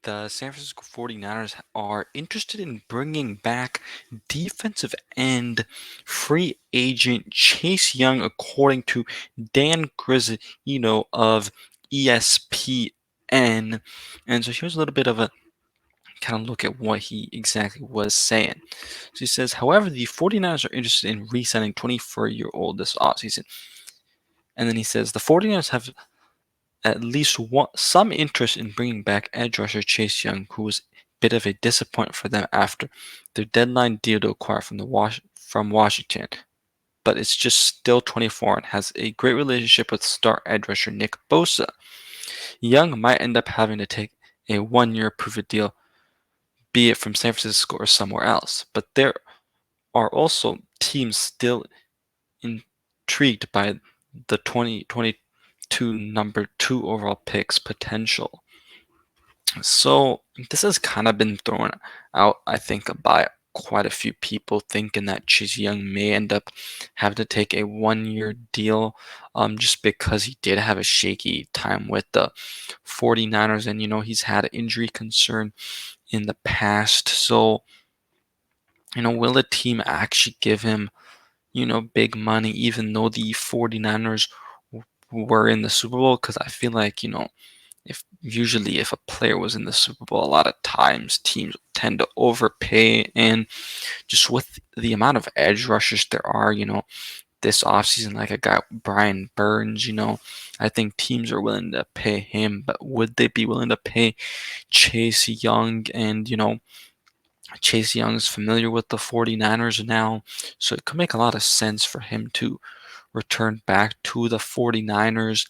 the San Francisco 49ers are interested in bringing back defensive end free agent Chase Young, according to Dan Graziano of ESPN. And so here's a little bit of a kind of look at what he exactly was saying. So he says, however, the 49ers are interested in re-signing 24-year-old this offseason. And then he says, the 49ers have at least some interest in bringing back edge rusher Chase Young, who was a bit of a disappointment for them after their deadline deal to acquire from Washington. But it's just still 24 and has a great relationship with star edge rusher Nick Bosa. Young might end up having to take a one-year prove-it deal, be it from San Francisco or somewhere else. But there are also teams still intrigued by the 2022 number 2 overall pick's potential. So this has kind of been thrown out, I think, by quite a few people, thinking that Chase Young may end up having to take a one-year deal, just because he did have a shaky time with the 49ers, and he's had an injury concern in the past. So will a team actually give him big money, even though the 49ers were in the Super Bowl? Because I feel like if a player was in the Super Bowl, a lot of times teams tend to overpay, and just with the amount of edge rushers there are, this offseason, like a guy Brian Burns, I think teams are willing to pay him, but would they be willing to pay Chase Young? And Chase Young's familiar with the 49ers now, so it could make a lot of sense for him to return back to the 49ers,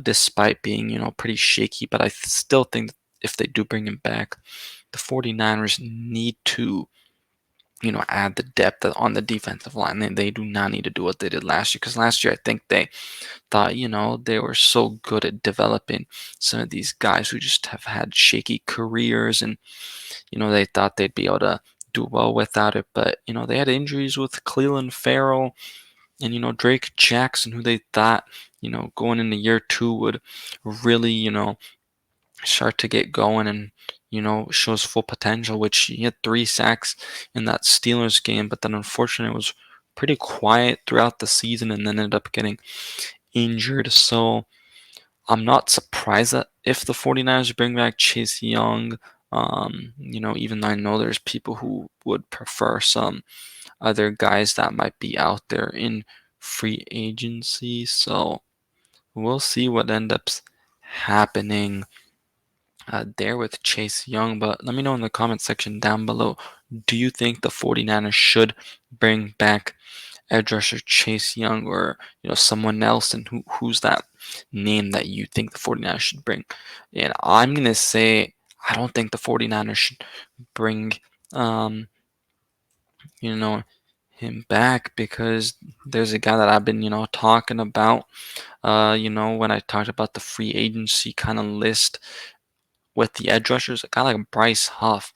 despite being, pretty shaky. But I still think that if they do bring him back, the 49ers need to, add the depth on the defensive line. They do not need to do what they did last year, because last year I think they thought, they were so good at developing some of these guys who just have had shaky careers, and, they thought they'd be able to do well without it. But, they had injuries with Cleveland Farrell and Drake Jackson, who they thought going into year 2 would really start to get going and shows full potential, which he had 3 sacks in that Steelers game, but then unfortunately it was pretty quiet throughout the season and then ended up getting injured. So I'm not surprised that if the 49ers bring back Chase Young, even though I know there's people who would prefer some other guys that might be out there in free agency. So we'll see what ends up happening there with Chase Young. But let me know in the comment section down below. Do you think the 49ers should bring back edge rusher Chase Young, or someone else? And who's that name that you think the 49ers should bring? And I'm going to say I don't think the 49ers should bring um, you know, him back, because there's a guy that I've been, talking about, when I talked about the free agency kind of list with the edge rushers, a guy like Bryce Huff.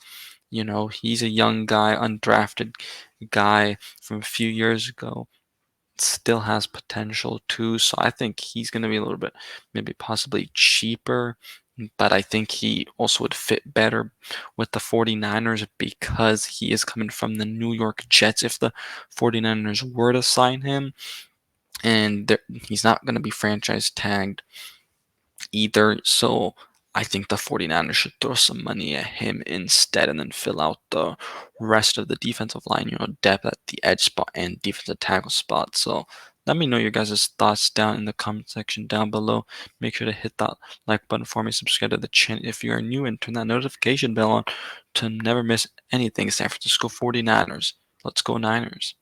He's a young guy, undrafted guy from a few years ago. Still has potential too. So I think he's going to be a little bit, maybe possibly cheaper, but I think he also would fit better with the 49ers because he is coming from the New York Jets if the 49ers were to sign him. And he's not going to be franchise tagged either. So I think the 49ers should throw some money at him instead and then fill out the rest of the defensive line, depth at the edge spot and defensive tackle spot. So let me know your guys' thoughts down in the comment section down below. Make sure to hit that like button for me, subscribe to the channel if you are new, and turn that notification bell on to never miss anything San Francisco 49ers. Let's go Niners.